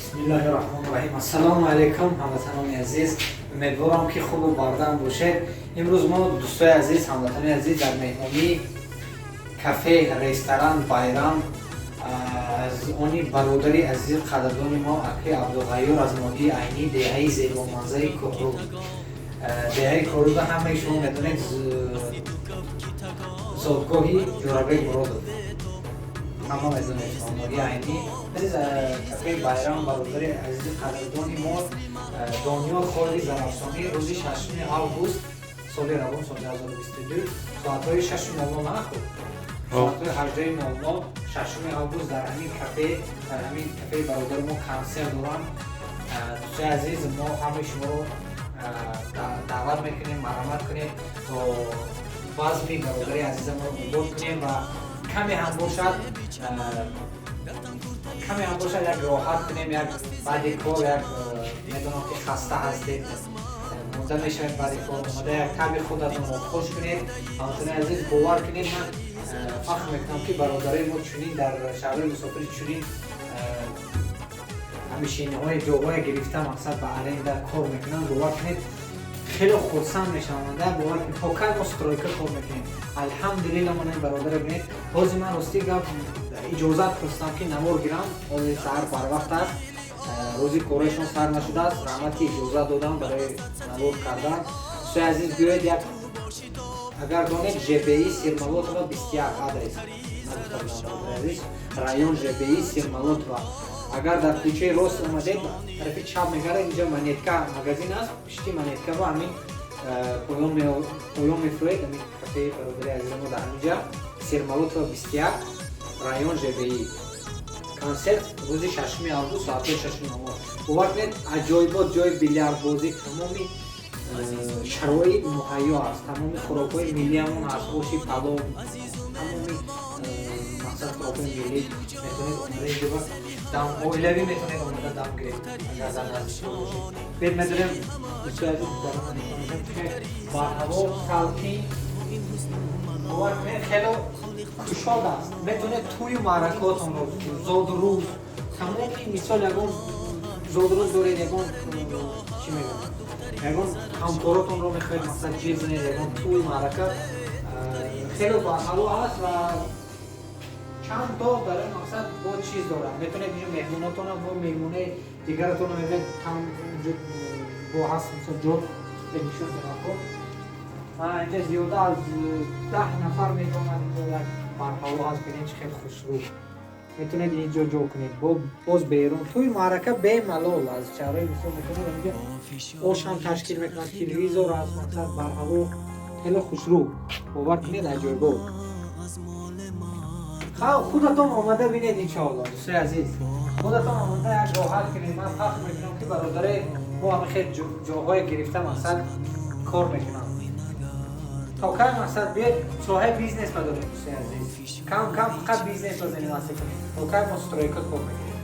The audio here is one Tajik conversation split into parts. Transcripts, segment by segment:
Бисмиллаҳир-раҳмонир-раҳим. Ассалому алайкум ҳамватанони азиз. Умедворам ки хубу бардам бошед. Имрӯз мо дӯстои азиз, ҳамватанони азиз дар меҳмонии кафе, ресторан Байрам аз они бародари азизи қадрдони мо Аки Абдуғайюр аз модии айнӣ деҳаи зебоманзари Коҳруд. Деҳаи Коҳруда ҳамаи шумо медонед зодгоҳи Ҷорабек Муродов. Ҳама медонед модии айнӣ. Азиз кафе Байрам бародари азизи қадрдони мо Дониёр Холиди Зарафшонӣ рӯзи 6 август соли равон соли 2022 соатҳои 6:00 нахӯ. Соатҳои 18:00 6 август дар ҳамин кафеи бародари мо консерт дорам. Дӯстои азиз, мо ҳамаи шуморо даъват мекунем, марҳамат кунем то базми бародари азизамон обод кунем ва каме ҳам бошад як роҳат кунем, як баъди кор як медонам ки хаста ҳастед, монда мешавед баъди кор, омада як таби худатонро хуш кунед. ҳаматони азиз, бовар кунед, ман фахр мекунам ки бародари мо чунин дар шаҳрҳои мусофири чунин ҳамишиниҳои ҷойҳое гирифта мақсад ба аренда кор мекунанд. Бовар кунед, хеле хурсанд мешавам. Бовар кунед, то кай мо стройка кор мекунем. Алҳамдулилла мон ин бародаре бинед. Ҳозир ман рости гап иҷозат хостам ки навор гирам. Ҳозир саҳар барвақт аст, рӯзи корашон сар нашудааст. Раҳмат ки иҷозат додам барои навор кардан. Дӯстои азиз, биёед як агар донед ЖБИ Сирмалотова 21 адрес район ЖБИ Сирмалотова. Агар дар кӯчаи рост омадед, тарафи чап мегаред, инҷа монетка магазин аст. Пишти монетка ва ҳамин поён мефурӯед. ҳамин кафеи бародари азизамо дар ҳаминҷа Сирмалотова 21 район ЖБИ. Консерт рӯзи 6 август соатҳои 6:00. бовар кунед, аҷоибот, ҷои билярдбозӣ, тамоми шароит муҳайё аст. Тамоми хӯрокҳои миллиамон аст. Оши палов, тамоми мақсад хӯрокҳои миллӣ метавонед омада инҷоба дам оилавӣ метавонед омада дам гиред. Агар дар наздикҳо бошед. Бед медонем дӯстои азиз, дарона мефаҳмем ки бар ҳаво салқин, бовар кунед, хело кушод аст. Метавонед тӯю маъракотонро зодрӯз, тамоми мисол ягон зодрӯз доред, ягон чӣ мегӯям, ягон ҳамкоротонро мехоҳед мақсад ҷир занед, ягон тӯй маърака хело бар ҳаво аст ва чанд то дар ин мақсад бо чиз дорад. Метавонед инҷо меҳмонотона бо меҳмонаи дигаратонро мебинед, бо ҳаст мисол ҷо нишон дорад. Ман инҷа зиёда аз 10 нафар метавонад инҷо як бар ҳаво аст. бинед чӣ хел хушрӯ. метавонед инҷо ҷо кунед. боз берун тӯи маърака бемалол аз шаҳрҳои мисол метавонед инҷа ошам ташкил мекунад, телевизор аст, мақсад бар ҳаво хеле хушрӯ. бовар кунед, аҷоибот. худатон омада бинед иншоалло. дӯстои азиз, худатон омада як роҳат кунед. ман фахр мекунам ки бародари мо ҳама хел ҷойҳое гирифта мақсад кор мекунам. то кай мақсад биед соҳаи бизнес мадорем. дӯстои азиз, кам фақат бизнес заниматься кунед. то кай мо стройка кор мекунем.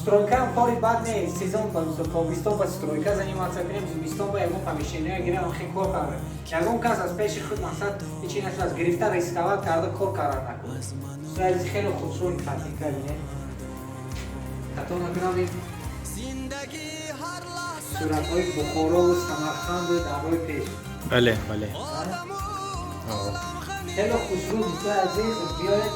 стройка ҳам кори бад нест. сезон тобистон ба стройка заниматься кунем, зимистон ба ягон помещение гирем, охи кор карда. ягон кас аз пеши худ мақсад ҳечи нашуд, аз гирифта рисковат карда кор карда накунад. дӯстои азиз, хеле худшо ин картинка бинед. хато накунам ин суратҳои Бухорову Самарқанду даврои пеш. бале хеле хушрӯ. дӯстои азиз, биёед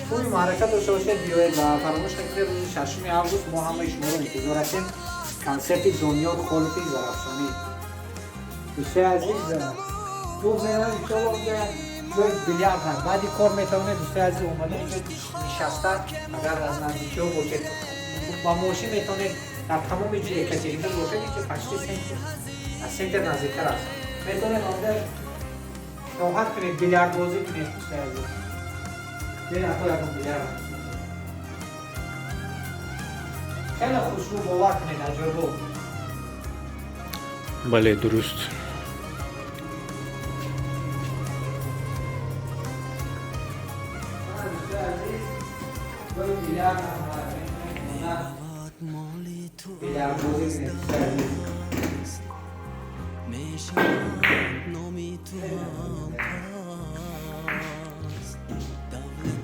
тӯи маърака дошта бошед, биёед ва фаромӯш накунед рӯзи 6 август мо ҳамаи шуморо интизор ҳастем. консерти Дониёр Холиди Зарафшонӣ. дӯстои азиз, ҷоз меравем иншоалло онҷа ҷои билярд ҳаст. баъди кор метавонед дӯстои азиз омада инҷо нишаста, агар аз наздикиҳо бошед ба мошин метавонед дар тамоми Екатеринбург бошед, инҷо почти сентр, аз сентр наздиктар аст. метавонед онҷа роҳат кунед, билярдбозӣ кунед. дӯстои азиз, бинед ҳатто ягон билярд хеле хушрӯ, бовар кунед, аҷоибот. бале дуруст. Bilyardbozی کنید.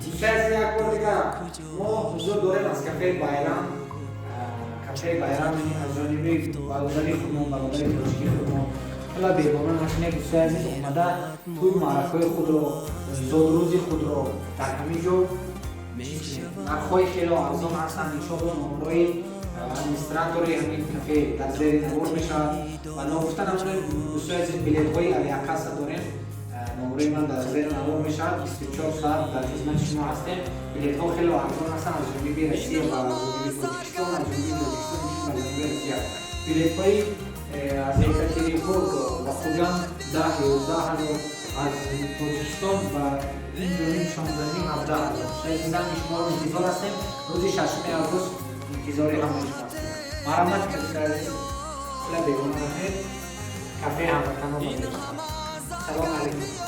دوستای یک بار دیگه ما حضور داریم از کافه بایرام. کافه بایرام از جانب برادری خودمون، برادری تاجیکی خودمون حالا بیگانه نشینه دوستای عزیز اومده توی معرکای خود رو، زادروزی خود رو در همین جو نرخ‌های خیلی ارزان هستند. انشاءالله نمرای ادمنستراتوری همین کافه در زیر نمور میشود و نگفتن همون دوستای عزیز بلیط‌های علیاکاسا داریم. نمره من در زیر نمور میشود 24 ساعت در خدمت شما هستیم. بلیط‌ها خیلی ارزان هستند از جانب روسیه و از جانب تاجیکستان، از جانب تاجیکستان و جانب روسیه. بلیط‌های از یکاترینبورگ و خوجان 10-11 هزار، از تاجیکستان و این جانب 16,000 17,000. شاید شما رو انتظار هستیم. روز 6 آگوست انتظار همه شما هستیم. مرحمت کنید. خیلی بیگانه بخیر. کافه هموطنان. سلام علیکم.